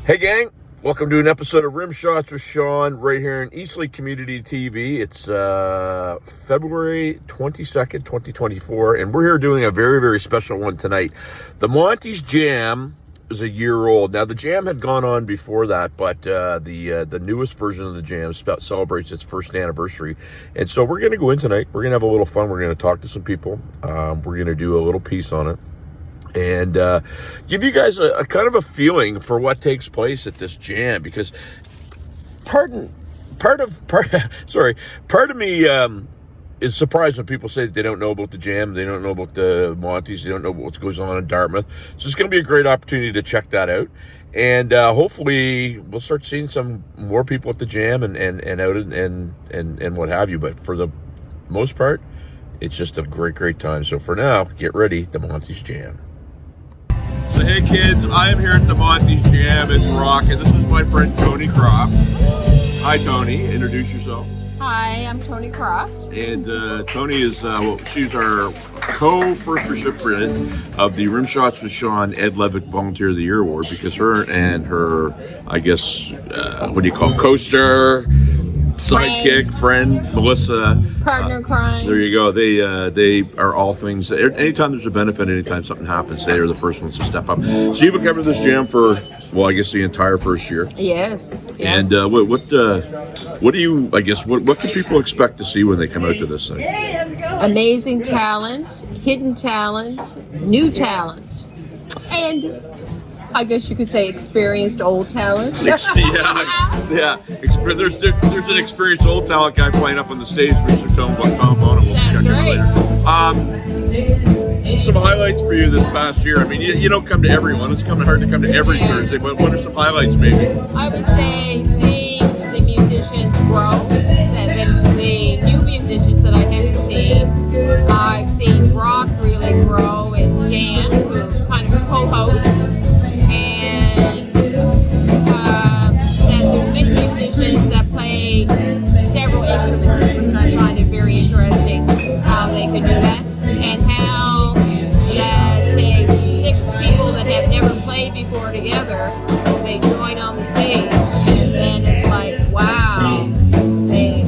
Hey gang, welcome to an episode of Rimshots with Sean right here in Eastlink Community TV. It's February 22nd, 2024, and we're here doing a very, very special one tonight. The Monte's Jam is a year old. Now, the Jam had gone on before that, but the newest version of the Jam celebrates its first anniversary. And so we're going to go in tonight. We're going to have a little fun. We're going to talk to some people. We're going to do a little piece on it. And give you guys a kind of a feeling for what takes place at this jam, because part of me is surprised when people say that they don't know about the jam, they don't know about the Montes, they don't know what goes on in Dartmouth. So it's going to be a great opportunity to check that out, and hopefully we'll start seeing some more people at the jam and out and what have you. But for the most part, it's just a great time. So for now, get ready, the Monte's Jam. So hey kids, I am here at the Monte's Jam. It's rocking. This is my friend Tony Croft. Hi Tony, introduce yourself. Hi, I'm Tony Croft. And Tony is, she's our co-first recipient of the Rimshots with Sean Ed Levick Volunteer of the Year Award, because her and her, I guess, what do you call it, co-star, sidekick, friend, Melissa. Partner crime. There you go. They are all things. Anytime there's a benefit, anytime something happens, they are the first ones to step up. So you've been covering this jam for, well, I guess the entire first year. Yes. And what do you, I guess, what can people expect to see when they come out to this thing? Amazing talent, hidden talent, new talent, and I guess you could say experienced old talent. Yeah. There's an experienced old talent guy playing up on the stage, Mr. Tom Bonham. We'll That's right. Later. Some highlights for you this past year. I mean, you don't come to everyone. It's hard to come to every Thursday, but what are some highlights, maybe? I would say seeing the musicians grow, the new musicians that I haven't seen. I've seen Brock really grow, and Dan, who kind of co-host. And then there's many musicians that play several instruments, which I find it very interesting how they can do that, and how that, say, 6 people that have never played before together, they join on the stage, and then it's like, wow, it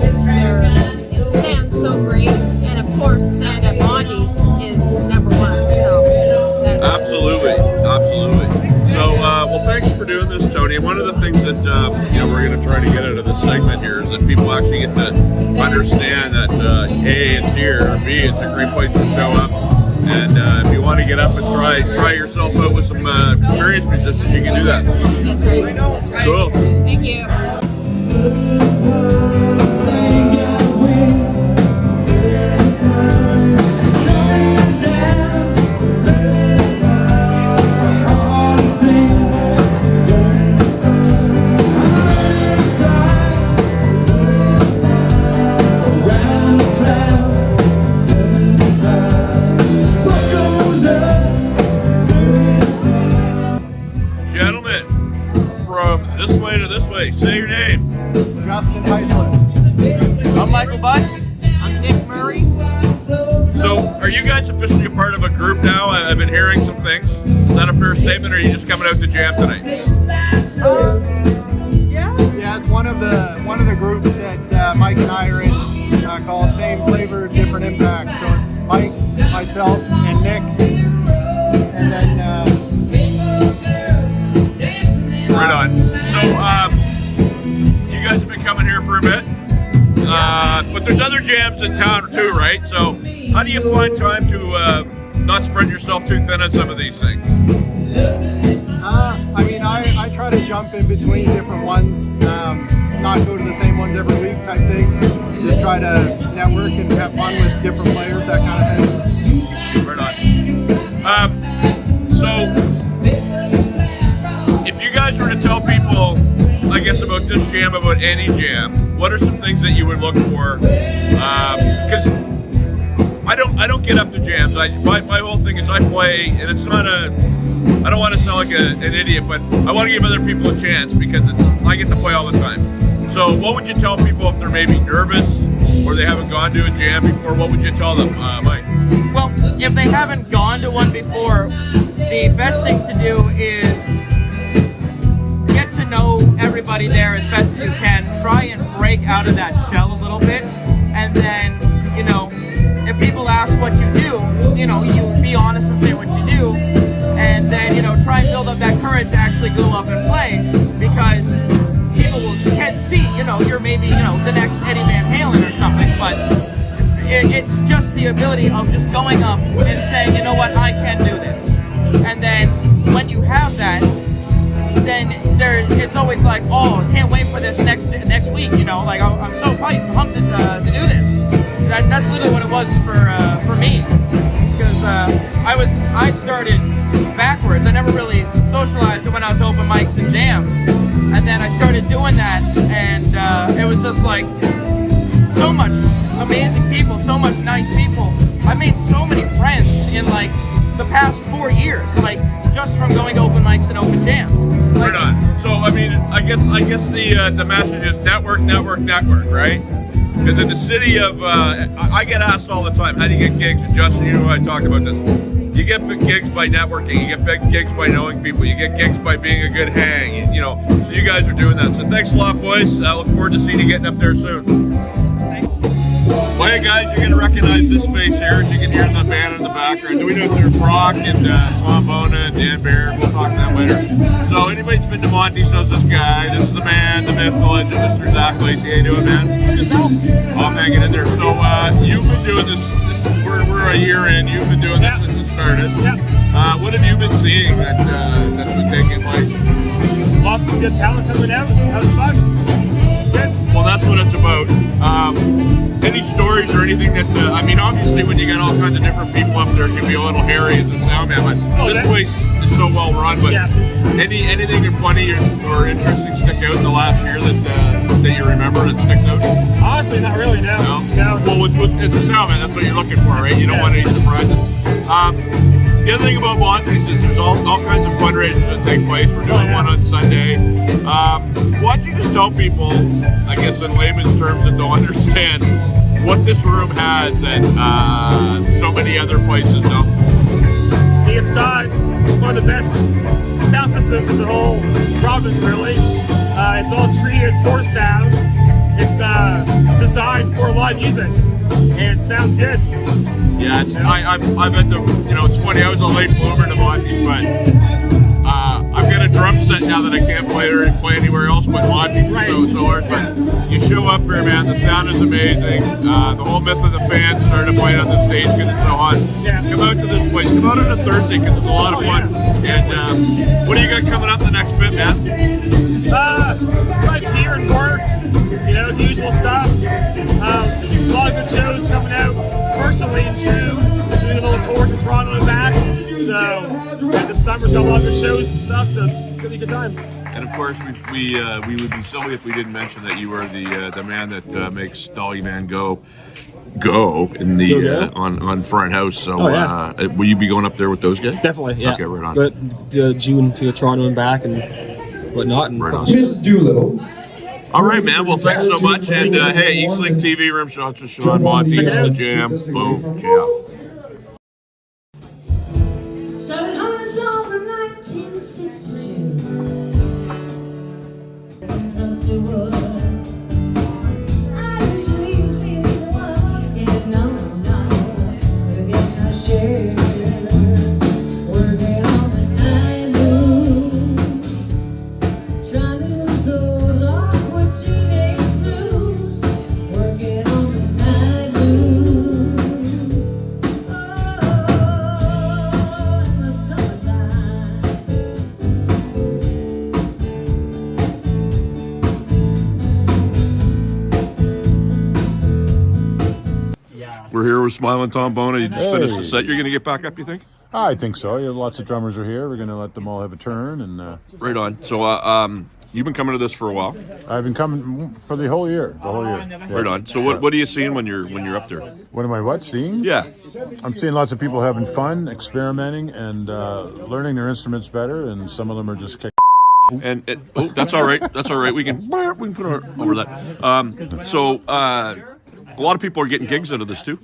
sounds so great. And of course, the sound at Monte's is number 1. So that's Absolutely. So, well, thanks for doing this, Tony. And one of the things that we're going to try to get out of this segment here is that people actually get to understand that A, it's here, or B, it's a great place to show up. And if you want to get up and try yourself out with some experienced musicians, you can do that. That's right. Cool. Thank you. Say your name. Justin Heisler. I'm Michael Butts. I'm Nick Murray. So, are you guys officially a part of a group now? I've been hearing some things. Is that a fair statement, or are you just coming out to jam tonight? Yeah, it's one of the groups that Mike and I are in, called Same Flavor, Different Impact. So it's Mike, myself, and Nick, and then right on. So, you guys have been coming here for a bit, but there's other jams in town too, right? So, how do you find time to not spread yourself too thin on some of these things? I mean, I try to jump in between different ones, not go to the same ones every week type thing. Just try to network and have fun with different players, that kind of thing. Right on. So, if you guys were to tell people, I guess, about this jam, about any jam, what are some things that you would look for? Because I don't get up to jams. My whole thing is I play, and it's not I don't want to sound like an idiot, but I want to give other people a chance because I get to play all the time. So what would you tell people if they're maybe nervous or they haven't gone to a jam before? What would you tell them, Mike? Well, if they haven't gone to one before, the best thing to do is get to know everybody there as best as you can. Try and break out of that shell a little bit, and then, you know, if people ask what you do, you know, you be honest and say what you do, and then, you know, try and build up that courage to actually go up and play, because people can see, you know, you're maybe, you know, the next Eddie Van Halen or something, but it's just the ability of just going up and saying, you know what, I can do this. And then when you have that, then it's always like, oh, I can't wait for this next week, you know, like I'm so pumped to do this. That's literally what it was for me, because I started backwards. I never really socialized. I went out to open mics and jams, and then I started doing that, and it was just like so much amazing people, so much nice people. I made so many friends in like the past 4 years, like just from going to open mics and open jams. Like, Right on. So I mean, I guess the message is network, right? Because in the city of, I get asked all the time, how do you get gigs? And Justin, you know, I talk about this. You get big gigs by networking. You get big gigs by knowing people. You get gigs by being a good hang. You know, so you guys are doing that. So thanks a lot, boys. I look forward to seeing you getting up there soon. Well, hey guys, you're gonna recognize this face here, as you can hear the band in the background. We know there's Brock and Tom Bona and Dan Baird. We'll talk to them later. So anybody that's been to Monte knows this guy. This is the man, the myth, the legend, Mr. Zach Lacey. How you doing, man? yourself. I'm hanging in there. So you've been doing this. We're a year in. You've been doing this since it started. Yeah. What have you been seeing that's been taking place? Lots of good talent coming out. That was fun. Good. Well, that's what it's about. Any stories or anything that, I mean, obviously when you get all kinds of different people up there, it can be a little hairy as a sound man, but this place is so well run. But anything funny or interesting stick out in the last year that you remember that sticks out? Honestly, not really, no. No? Well, it's a sound man, that's what you're looking for, right? You don't want any surprises. The other thing about Monte is there's all kinds of fundraisers that take place. We're doing one on Sunday. Why don't you just tell people, I guess in layman's terms that don't understand, what this room has that so many other places don't? It's got one of the best sound systems in the whole province, really. It's all treated for sound. It's designed for live music, and it sounds good. Yeah, I've had to, you know, it's funny, I was a late bloomer to Monte, but I've got a drum set now that I can't play anywhere else but Monte, so hard. But you show up here, man, the sound is amazing. The whole myth of the fans started playing on the stage because it's so hot. Yeah. Come out to this place. Come out on a Thursday because it's a lot of fun. And what do you got coming up the next bit, man? Nice here and work, you know, the usual stuff. A lot of good shows coming out. Personally in June, doing a little tour to Toronto and back. So, and the summer's got a lot of good shows and stuff, so it's gonna be a good time. And of course, we would be silly if we didn't mention that you are the man that makes Dolly Man go in the on Front House. So will you be going up there with those guys? Definitely, yeah. Okay, right on. Go June to Toronto and back and whatnot. And right on. Miss Doolittle. All right, man. Well, thanks so much. And hey, Eastlink TV, Rimshots with Sean, Monte, The Jam. Boom. Ciao. Started humming a song from 1962. Trusted words. I used to use me the one I was getting on. We're getting our share. Working on the night moves. Trying to lose those awkward teenage blues. Working on the night moves. Oh, in the summertime. We're here with Smiling Tom Bona. You just finished the set. You're going to get back up, you think? I think so. Yeah, lots of drummers are here. We're going to let them all have a turn, and Right on. So, you've been coming to this for a while. I've been coming for the whole year. Yeah. Right on. So, what are you seeing when you're up there? What am I seeing? Yeah. I'm seeing lots of people having fun, experimenting, and learning their instruments better. And some of them are just kicking. And that's all right. That's all right. We can put it over that. So, a lot of people are getting gigs out of this too.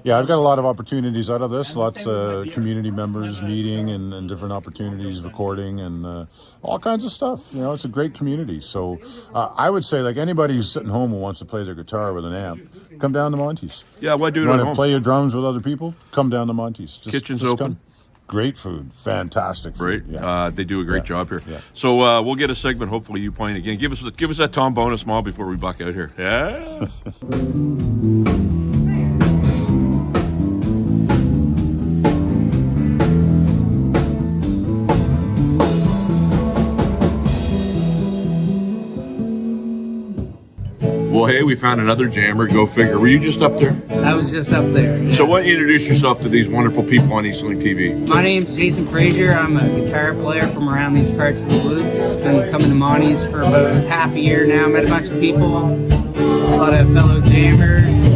Yeah, I've got a lot of opportunities out of this. Lots of community members meeting and different opportunities, recording and all kinds of stuff. You know, it's a great community. So I would say, like, anybody who's sitting home who wants to play their guitar with an amp, come down to Monte's. Yeah, why do it You at want to home? play your drums with other people? Come down to Monte's. Kitchen's just open. come. Great food, fantastic Right, food. Yeah. they do a great job here. Yeah. So we'll get a segment. Hopefully, you playing again. Give us that Tom bonus small before we buck out here. Yeah. Well, hey, we found another jammer. Go figure. Were you just up there? I was just up there. So why don't you introduce yourself to these wonderful people on Eastlink TV? My name's Jason Frazier. I'm a guitar player from around these parts of the woods. Been coming to Monte's for about half a year now. Met a bunch of people, a lot of fellow jammers,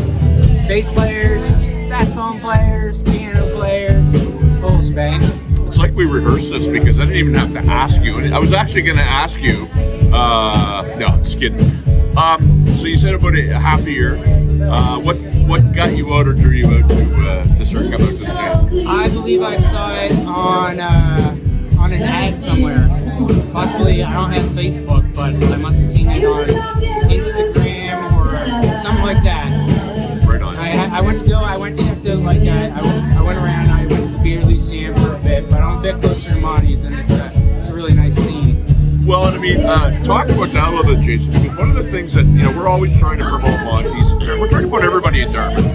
bass players, saxophone players, piano players, whole shebang. It's like we rehearsed this because I didn't even have to ask you. And I was actually going to ask you. No, just kidding. So you said about a half a year. What got you out or drew you out to start coming out to the jam? I believe I saw it on an ad somewhere. Possibly, I don't have Facebook, but I must have seen it on Instagram or something like that. Right on. I went checked out, like, I went around, I went to the Beerley's Jam for a bit, but I'm a bit closer to Monte's, and it's a really nice scene. Well, and I mean, talk about that a little bit, Jason, because one of the things that, we're always trying to promote Monte's, we're trying to put everybody in Dartmouth.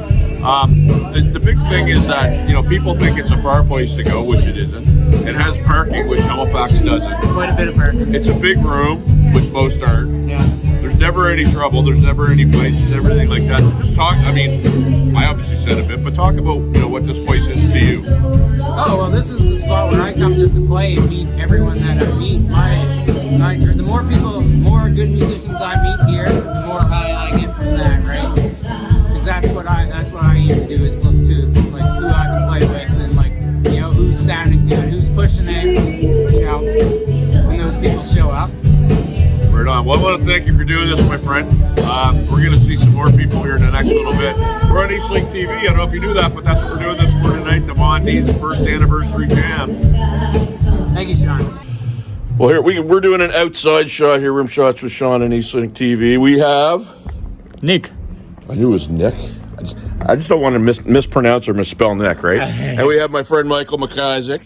The big thing is that, people think it's a far place to go, which it isn't. It has parking, which Halifax doesn't. Quite a bit of parking. It's a big room, which most aren't. Yeah. There's never any trouble. There's never any fights. Everything like that. So just talk. I mean, I obviously said a bit, but talk about what this place is to you. Oh, well, this is the spot where I come just to play and meet everyone that I meet. The more good musicians I meet here, the more high I get from that, right? Because that's what I aim to do, is look to, like, who I can play with and, like, who's sounding good, who's pushing it, when those people show up. Right on. Well, I want to thank you for doing this, my friend. We're going to see some more people here in the next little bit. We're on Eastlink TV. I don't know if you knew that, but that's what we're doing this for tonight, the Monte's first anniversary jam. Thank you, Sean. Well, here we're doing an outside shot here, Rimshots with Sean on Eastlink TV. We have Nick. I knew it was Nick. I just don't want to mispronounce or misspell Nick, right? And we have my friend Michael McIsaac.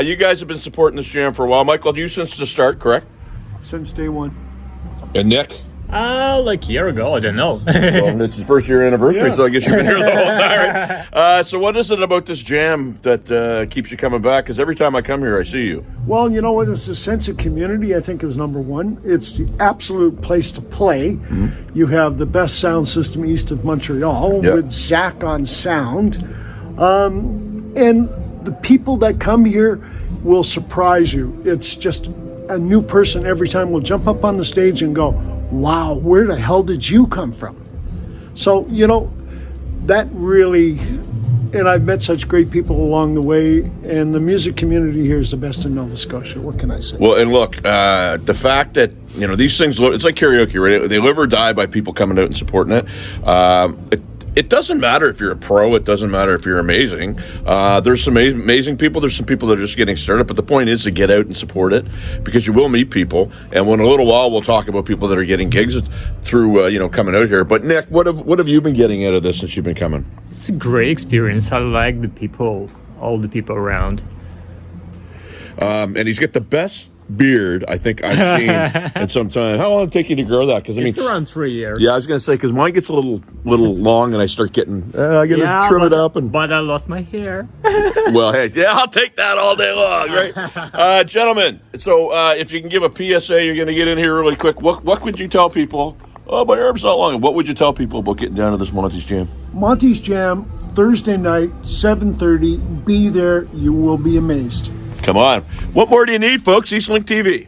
You guys have been supporting this jam for a while. Michael, you since the start, correct? Since day one. And Nick? Like a year ago, I don't know. Well, it's his first year anniversary, so I guess you've been here the whole time, right? So what is it about this jam that keeps you coming back? Because every time I come here, I see you. Well, you know what? It's a sense of community, I think, is number one. It's the absolute place to play. Mm-hmm. You have the best sound system east of Montreal with Zach on sound. And the people that come here will surprise you. It's just a new person every time will jump up on the stage and go, wow, where the hell did you come from? So, that really, and I've met such great people along the way, and the music community here is the best in Nova Scotia. What can I say? Well, and look, the fact that, these things, it's like karaoke, right? They live or die by people coming out and supporting it. It doesn't matter if you're a pro. It doesn't matter if you're amazing. There's some amazing people. There's some people that are just getting started. But the point is to get out and support it, because you will meet people. And in a little while, we'll talk about people that are getting gigs through, coming out here. But Nick, what have you been getting out of this since you've been coming? It's a great experience. I like the people, all the people around. And he's got the best beard I think I've seen in some time. How long did it take you to grow that? Because It's around 3 years. Yeah, I was going to say, because mine gets a little long, and I start getting I got to trim it up. But I lost my hair. Well, hey, I'll take that all day long, right? Gentlemen, so if you can give a PSA, you're going to get in here really quick. What would you tell people? Oh, my arm's not long. What would you tell people about getting down to this Monte's Jam? Monte's Jam, Thursday night, 7:30. Be there. You will be amazed. Come on. What more do you need, folks? Eastlink TV.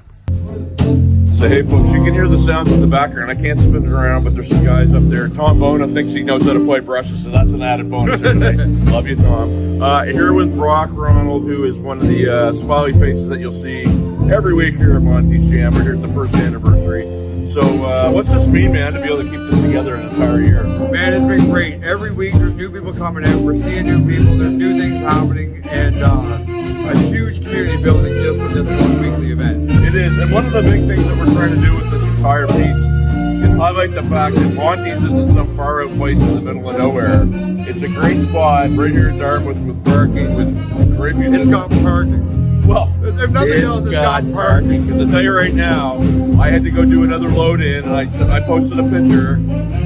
So, hey, folks, you can hear the sounds in the background. I can't spin it around, but there's some guys up there. Tom Bona thinks he knows how to play brushes, so that's an added bonus today. Love you, Tom. Here with Brock Ronald, who is one of the smiley faces that you'll see every week here at Monte's Jam. We're here at the first anniversary. So what's this mean, man, to be able to keep this together an entire year? Man, it's been great. Every week there's new people coming out. We're seeing new people. There's new things happening, and a huge community building just with this one weekly event. It is, and one of the big things that we're trying to do with this entire piece is highlight the fact that Monte's isn't some far out place in the middle of nowhere. It's a great spot right here in Dartmouth with parking, with great music. It's got parking. Well, if nothing else, it's got parking. Because I tell you right now, I had to go do another load in, and I posted a picture.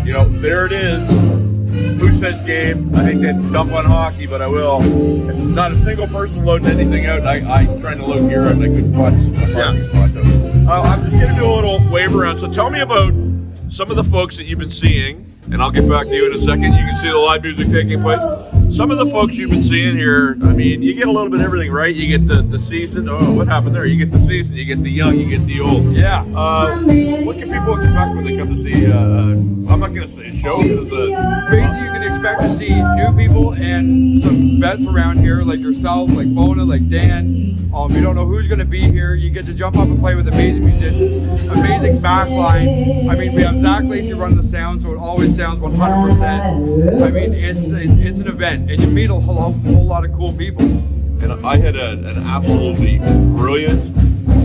You know, there it is. Who says game? I hate to dump on hockey, but I will. Not a single person loading anything out. I trying to load gear out, and I couldn't find a parking spot. I'm just going to do a little wave around. So tell me about some of the folks that you've been seeing, and I'll get back to you in a second. You can see the live music taking place. Some of the folks you've been seeing here, I mean, you get a little bit of everything, right? You get the seasoned. Oh, what happened there? You get the seasoned, you get the young, you get the old. Yeah. What can people expect when they come to see, I'm not going to say a show. Basically, you can expect to see new people and some vets around here, like yourself, like Mona, like Dan. You don't know who's going to be here. You get to jump up and play with amazing musicians, amazing backline. I mean, we have Zach Lacey running the sound, so it always sounds 100%. I mean, it's an event, and you meet a whole lot of cool people. And I had an absolutely brilliant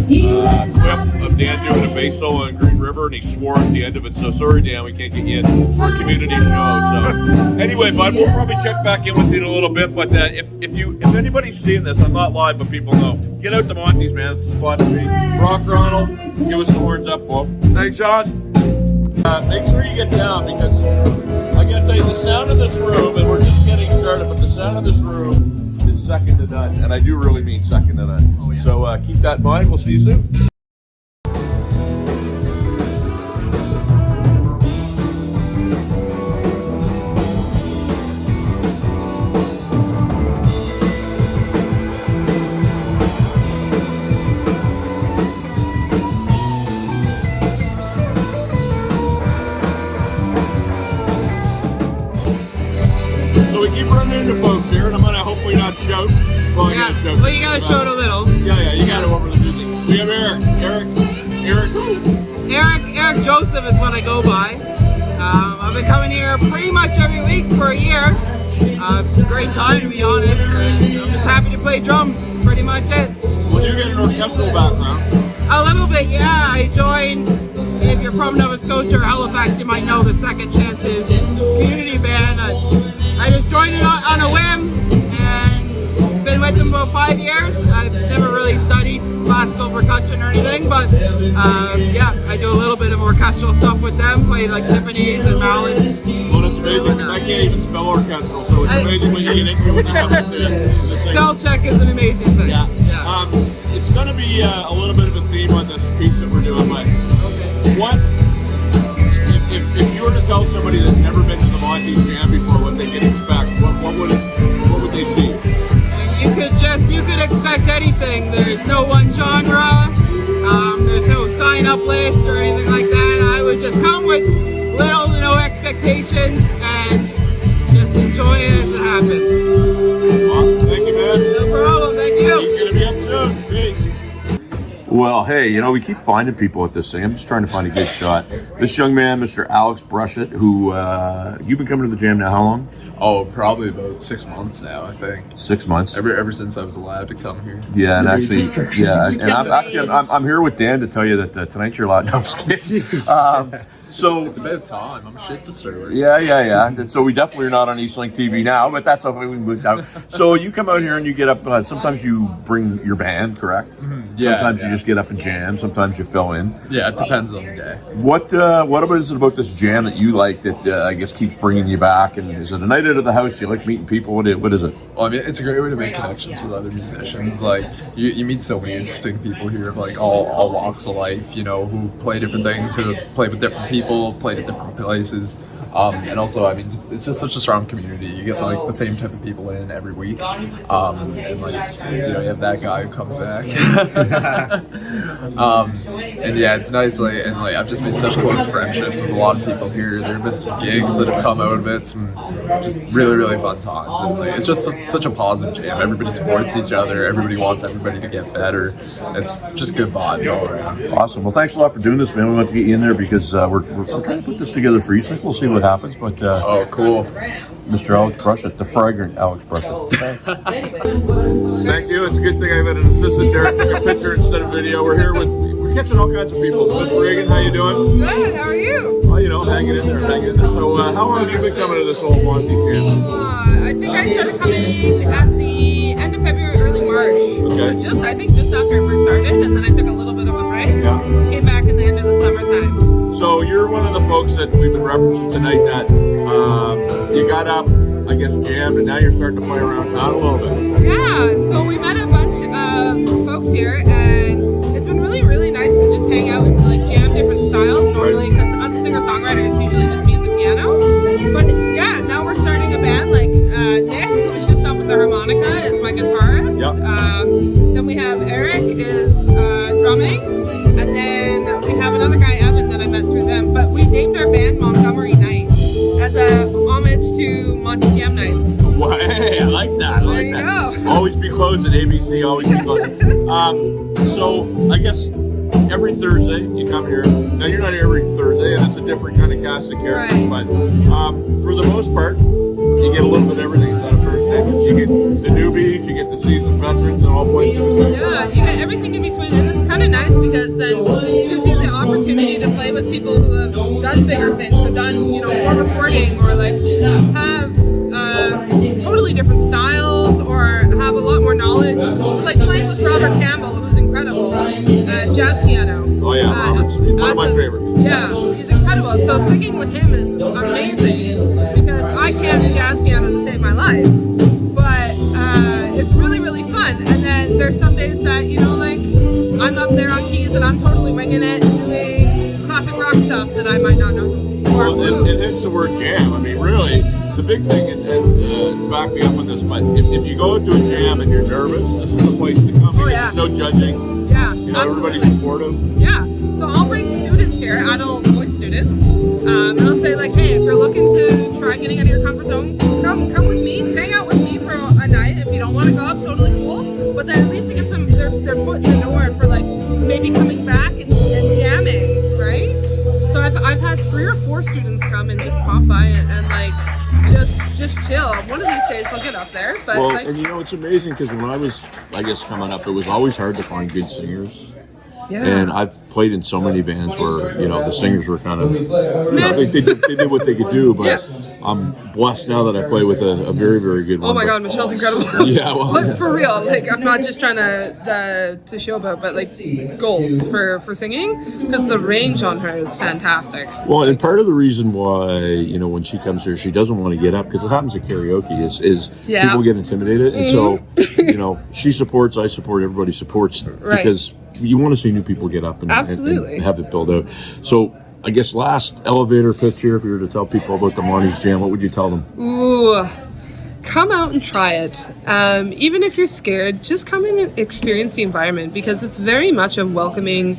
clip of Dan doing a bass solo in Green River, and he swore at the end of it. So sorry, Dan, we can't get you in for a community show. So anyway, bud, we'll probably check back in with you in a little bit. But if anybody's seeing this, I'm not live, but people know. Get out to Monte's, man. It's a spot to be. Brock Ronald, give us the horns up, Paul. Thanks, Sean. Make sure you get down, because I gotta tell you, the sound of this room, and we're just getting started, but the sound of this room is second to none, and I do really mean second to none. Oh, yeah. So keep that in mind. We'll see you soon. So we keep running into folks here, and I'm gonna hopefully not shout. Well, I gotta shout. Well, you gotta shout a little. Yeah, you gotta over the music. We have Eric Joseph is what I go by. I've been coming here pretty much every week for a year. It's a great time, to be honest, and I'm just happy to play drums. Pretty much it. Well, you get an orchestral background. A little bit, yeah. I joined. If you're from Nova Scotia or Halifax, you might know the Second Chances community band. I just joined it on a whim and been with them about 5 years. I've never really studied classical percussion or anything, but yeah, I do a little bit of orchestral stuff with them, play like timpanis and mallets. Well, it's amazing because I can't even spell orchestral, so it's amazing when you get into it and have it. Spell check is an amazing thing. Yeah. It's going to be a little bit of a theme on this piece that we're doing, but what if you were to tell somebody that's never been to the Monte Jam before what they can expect, what would they see? You could expect anything. There's no one genre. There's no sign-up list or anything like that. I would just come with little to no expectations and just enjoy it as it happens. Awesome, thank you, man. No problem, thank you. He's gonna be up soon. Peace. Well, hey, you know, we keep finding people at this thing. I'm just trying to find a good shot. This young man, Mr. Alex Brushett, who you've been coming to the jam now how long? Oh, probably about 6 months now, I think. 6 months. Ever since I was allowed to come here. Yeah, and actually, I'm here with Dan to tell you that tonight's your lot. No, I'm just kidding. So it's about time. I'm shit disturbed. Yeah. And so we definitely are not on Eastlink TV now, but that's something we moved out. So you come out here and you get up. Sometimes you bring your band, correct? Mm-hmm. Yeah. Sometimes you just get up and jam. Sometimes you fill in. Yeah, it depends on the day. What is it about this jam that you like that I guess keeps bringing you back? And is it a night out of the house? Do you like meeting people? What is it? Well, I mean, it's a great way to make connections with other musicians. Like you meet so many interesting people here of like all walks of life. You know, who play different things, who play with different people, played at different places. And also, I mean, it's just such a strong community. You get like the same type of people in every week, and like you have that guy who comes back. And yeah, it's nice. Like I've just made such close friendships with a lot of people here. There have been some gigs that have come out of it, some just really fun times, and like it's just such a positive jam. Everybody supports each other. Everybody wants everybody to get better. It's just good vibes all around. Awesome. Well, thanks a lot for doing this, man. We want to get you in there because we're trying to put this together for Eastlink. We'll see what happens, but oh, cool. Mr. Alex Brushet, the fragrant Alex Brushet. Thanks. Thank you. It's a good thing I've had an assistant there. I took a picture instead of video. We're catching all kinds of people. Miss Reagan, how you doing? Good. How are you? Oh, hanging in there. So, how long have you been coming to this old Monte camp? I think I started coming at the end of February, early March. Okay. I think just after I first started, and then I took a little bit of a break. Yeah. Came back in the end of the summertime. So you're one of the folks that we've been referencing tonight that you got up, I guess, jammed, and now you're starting to play around town a little bit. Yeah. So we met a bunch of folks here, and it's been really nice to just hang out and like jam different styles. Normally, because as a singer-songwriter, it's usually just me and the piano. But yeah, now we're starting a band. Like Nick, who's just up with the harmonica, is my guitarist. Yep. Then we have Eric is drumming, and then we have another guy, Evan, that I met through them. But we named our band Montgomery Night as a homage to Monte Jam Nights. Well, hey, I like that. There you go. Always be closed at ABC. Always be closed. So I guess every Thursday you come here. Now you're not here every Thursday, and it's a different kind of cast of characters. Right. But for the most part, you get a little bit of everything. Is that a fair statement? You get the newbies, you get the seasoned veterans, and all points in between. Yeah, you get everything in between, and it's kind of nice because then you can see the opportunity to play with people who have done bigger things, or done more recording, or like have totally different styles, or have a lot more knowledge. So like playing with Robert Campbell, who's incredible at jazz piano. Oh yeah, Robert's one of my favorites. Yeah, he's incredible. So singing with him is amazing because I can't jazz piano to save my life, but it's really fun. And then there's some days that like I'm up there on keys and I'm totally winging it and doing classic rock stuff that I might not know. Or blues. It hits the word jam. I mean, really, the big thing, and back me up on this, but if you go to a jam and you're nervous, this is the place to come. Oh, yeah. There's no judging. Yeah, Everybody's absolutely. supportive. Yeah, so I'll bring students here, adult voice students, and I'll say like, hey, if you're looking to try getting out of your comfort zone, come with me, hang out with me for a night. If you don't want to go up, totally cool. But then at least to get their foot in the door for like maybe coming back and jamming, right? So I've had 3 or 4 students come and just pop by and like just chill. One of these days I'll get up there. But Well, and it's amazing because when I was, I guess, coming up, it was always hard to find good singers. yeah. And I've played in so many bands where, the singers were kind of, they did what they could do, but Yeah. I'm blessed now that I play with a very, very good one. Oh my God, Michelle's incredible. Yeah, well, But for real, like I'm not just trying to showboat, but like goals for singing because the range on her is fantastic. Well, and part of the reason why, when she comes here, she doesn't want to get up because it happens at karaoke is Yeah. people get intimidated. And so, she supports, I support, everybody supports Right. because you want to see new people get up and Absolutely. have it build out. So I guess last elevator pitch here, if you were to tell people about the Monty's Jam, what would you tell them? Ooh, come out and try it. Even if you're scared, just come in and experience the environment because it's very much a welcoming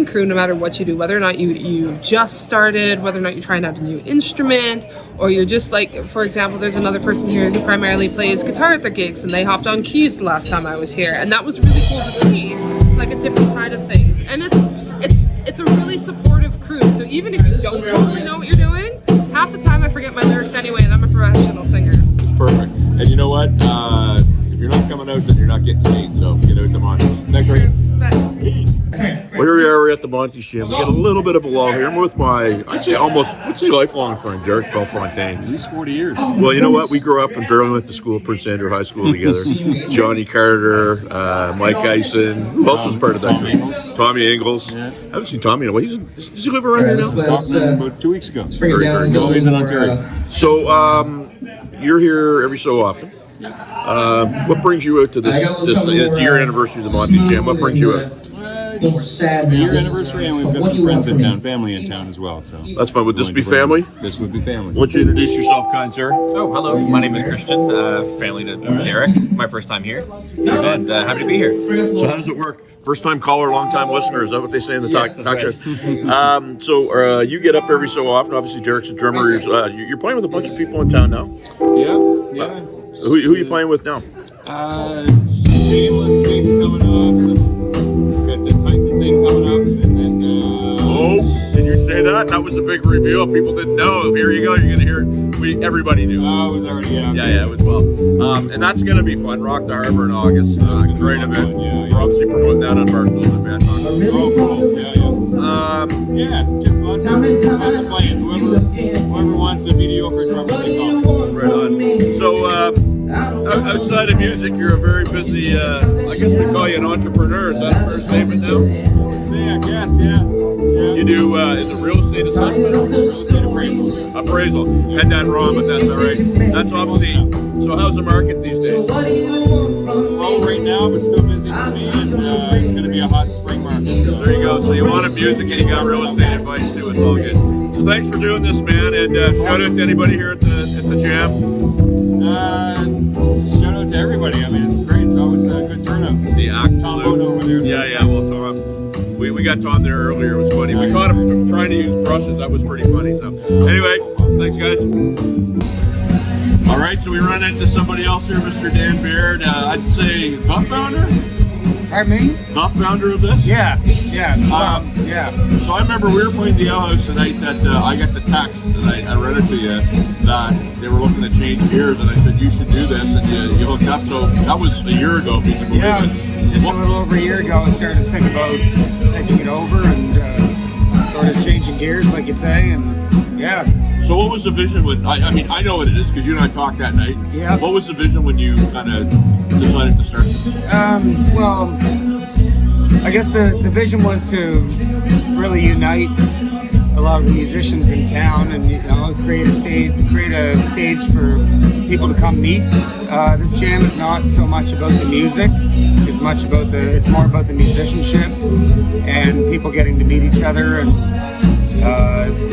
crew no matter what you do, whether or not you just started, whether or not you're trying out a new instrument, or you're just like, for example, there's another person here who primarily plays guitar at their gigs and they hopped on keys the last time I was here. And that was really cool to see, like a different side of things. And it's a really supportive crew. So even if you don't totally know what you're doing, half the time I forget my lyrics anyway and I'm a professional singer. It's perfect. And you know what? If you're not coming out, then you're not getting seen. So get out to Monty's. Thanks, Rick. Well, here we are. We're at the Monty's Gym. We got a little bit of a lull here. I'm with my, I'd say lifelong friend, Derek Belfontaine. At least 40 years. Well, you know what? We grew up and barely went to school, Prince Andrew High School together. Johnny Carter, Mike Eisen. Who else was part of that group? Tommy Ingalls. Yeah. I haven't seen Tommy in a while. Does he live around here now? Stopped about 2 weeks ago. Very, very Still good. lives in Ontario. So, you're here every so often. What brings you out to this? It's your anniversary of the Monty's Jam. What brings you out? Your anniversary, and we've got some friends in town, family in town as well. So That's fine. Would this be family? This would be family. Why don't you introduce yourself, kind sir? Oh, hello. My name is Christian, family to Derek. My first time here, and happy to be here. So how does it work? First time caller, long time listener. Is that what they say in the Yes, talk that's shows? So you get up every so often. Obviously, Derek's a drummer. You're playing with a bunch of people in town now. Yeah. Who are you playing with now? Shameless things coming up. Got the Titan thing coming up, and then. Did you say that? That was a big reveal. People didn't know. Here you go. You're gonna hear it. Everybody knew. Oh, it was already out. Yeah, it was well. And that's gonna be fun. Rock the Harbor in August. Great event. We're obviously promoting that on Barstool and Bad Talk. Oh, cool. Yeah. Just lots of playing. Whoever wants a mediocre drummer, they call it. Right on. So outside of music, you're a very busy. I guess we call you an entrepreneur. Is that a fair statement now? Let's see. I guess. Yeah. You do is it real estate assessment? Real estate appraisal. Appraisal. Had that wrong, but that's all right. That's obviously. So how's the market these days? Slow right now, but still busy for me, and it's going to be a hot spring market. So. There you go. So you wanted music and you got real estate advice too. It's all good. So thanks for doing this, man, and shout out to anybody here at the jam. Shout out to everybody. I mean, it's great. It's always a good turnout. The absolute. Tom over there. Yeah. Well, Tom. We got Tom there earlier. It was funny. We caught him trying to use brushes. That was pretty funny. So anyway, thanks guys. All right, so we run into somebody else here, Mr. Dan Baird. I'd say the founder. Pardon me? The founder of this? Yeah. So I remember we were playing the Ale House tonight that I got the text, and I read it to you, that they were looking to change gears, and I said, you should do this, and you hooked up. So that was a year ago, if you can believe Yeah, it. it was just a little over a year ago. I started to think about taking it over and started changing gears, like you say, and yeah. So what was the vision when, I mean, I know what it is, because you and I talked that night. Yeah. What was the vision when you kind of decided to start? Well, I guess the vision was to really unite a lot of the musicians in town, and create a stage for people to come meet. This jam is not so much about the music, it's more about the musicianship and people getting to meet each other, and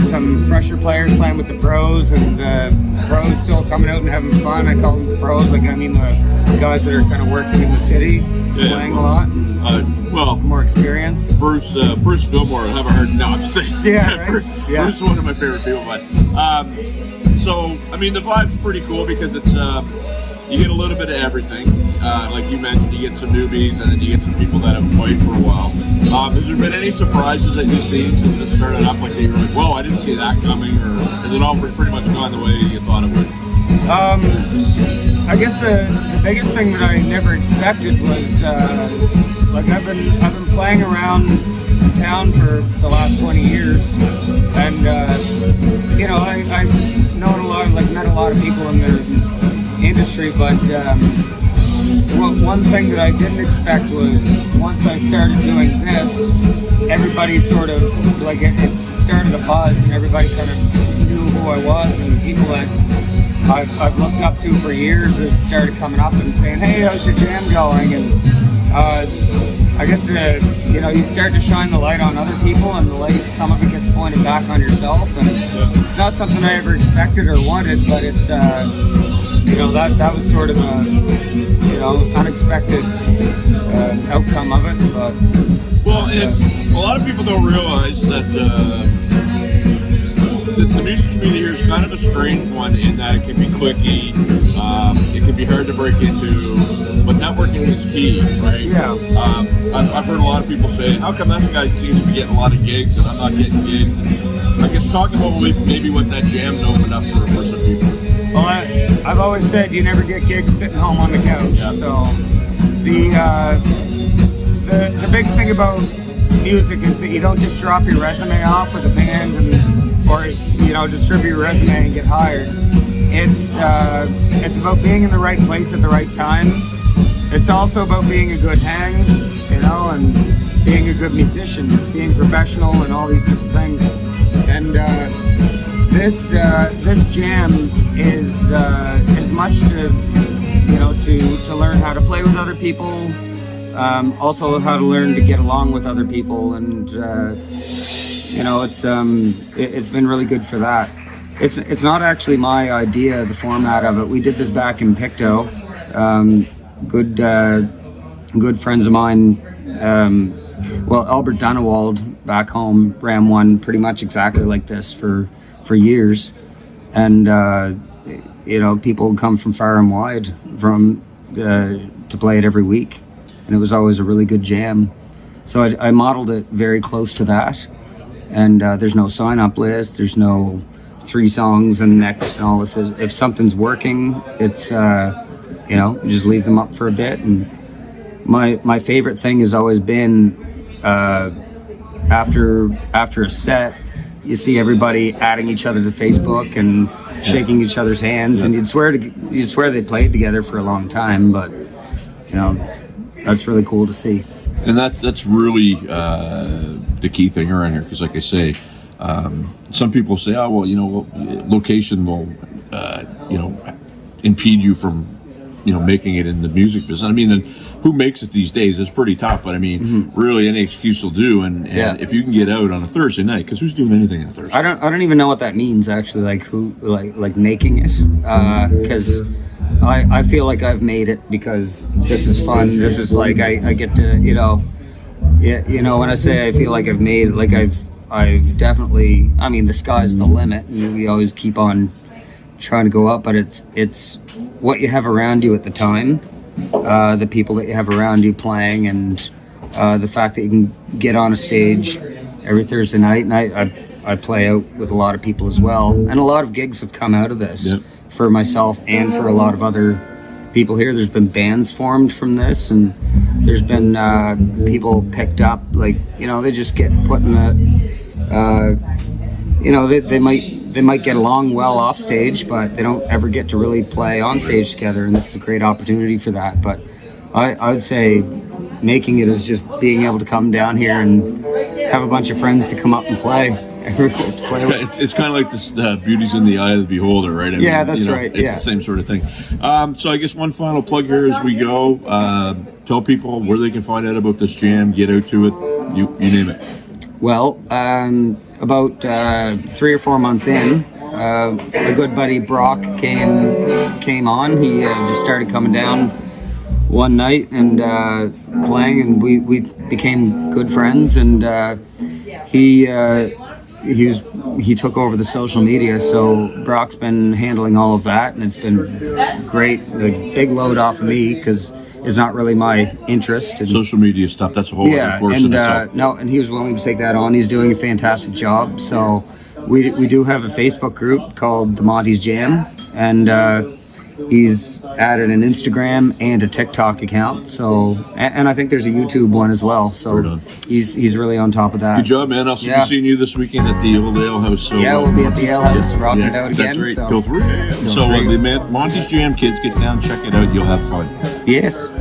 some fresher players playing with the pros, and the pros still coming out and having fun. I call them the pros, the guys that are kind of working in the city, playing a lot. More experience. Bruce Fillmore, I have a hard. No, I'm just saying. Yeah, right? Bruce is one of my favorite people. But so I mean, the vibe's pretty cool because it's you get a little bit of everything. Like you mentioned, you get some newbies, and then you get some people that have played for a while. Has there been any surprises that you've seen since it started up? Like you were like, "Whoa, I didn't see that coming," or has it all pretty much gone the way you thought it would? I guess the biggest thing that I never expected was like I've been playing around town for the last 20 years, and I've known a lot, met a lot of people in the industry, but one thing that I didn't expect was once I started doing this, everybody sort of it started a buzz, and everybody kind of knew who I was, and people that I've looked up to for years have started coming up and saying, "Hey, how's your jam going?" And I guess you start to shine the light on other people, and some of it gets pointed back on yourself, and it's not something I ever expected or wanted, but it's that was sort of a unexpected outcome of it. But and a lot of people don't realize that the music community here is kind of a strange one in that it can be cliquey, it can be hard to break into, but networking is key, right? Yeah. I've heard a lot of people say, how come that guy seems to be getting a lot of gigs and I'm not getting gigs? And I guess talk about maybe what that jam's opened up for some people. Well, I've always said you never get gigs sitting home on the couch. Yeah. So the big thing about music is that you don't just drop your resume off with a band or distribute your resume and get hired. It's about being in the right place at the right time. It's also about being a good hang, and being a good musician, being professional, and all these different things. And this jam is as much to learn how to play with other people, Also how to learn to get along with other people, and it's been really good for that. It's not actually my idea, the format of it. We did this back in Pictou. Good friends of mine, Albert Dunewald back home ran one pretty much exactly like this for years, and people would come from far and wide to play it every week, and it was always a really good jam. So I modeled it very close to that, and there's no sign-up list, there's no 3 songs and next and all this. If something's working, it's just leave them up for a bit. And my favorite thing has always been after a set, you see everybody adding each other to Facebook and shaking each other's hands, and you'd swear they played together for a long time, but that's really cool to see. And that's really the key thing around here, because like I say, some people say, oh well, location will impede you from making it in the music business. I mean, and who makes it these days? It's pretty tough, but I mean, really any excuse will do. And if you can get out on a Thursday night, because who's doing anything on a Thursday? I don't even know what that means actually. Like who making it? Because I feel like I've made it because this is fun. This is like I get to when I say I feel like I've made it, like I've definitely. I mean, the sky's the limit, and we always keep on trying to go up. But it's what you have around you at the time. The people that you have around you playing, and the fact that you can get on a stage every Thursday night, and I play out with a lot of people as well, and a lot of gigs have come out of this for myself and for a lot of other people here. There's been bands formed from this, and there's been people picked up, like they just get put in the they might get along well off stage, but they don't ever get to really play on stage together, and this is a great opportunity for that. But I would say making it is just being able to come down here and have a bunch of friends to come up and play. It's kind of like this beauty's in the eye of the beholder, right? I mean, that's right. It's the same sort of thing. So I guess one final plug here as we go. Tell people where they can find out about this jam, get out to it, you name it. Well, about 3 or 4 months in, a good buddy Brock came on. He just started coming down one night and playing, and we became good friends. And he took over the social media, so Brock's been handling all of that, and it's been great. A big load off of me because it's not really my interest. And social media stuff, that's a whole other course in itself. And he was willing to take that on. He's doing a fantastic job. So we do have a Facebook group called the Monte's Jam, and he's added an Instagram and a TikTok account. So and I think there's a YouTube one as well. So he's really on top of that. Good job, man. I'll be seeing you this weekend at the old Ale House. So, we'll be at the Ale House rocking it out again. That's right. Go through. So the Monte's Jam, kids, get down, check it out. You'll have fun. Yes.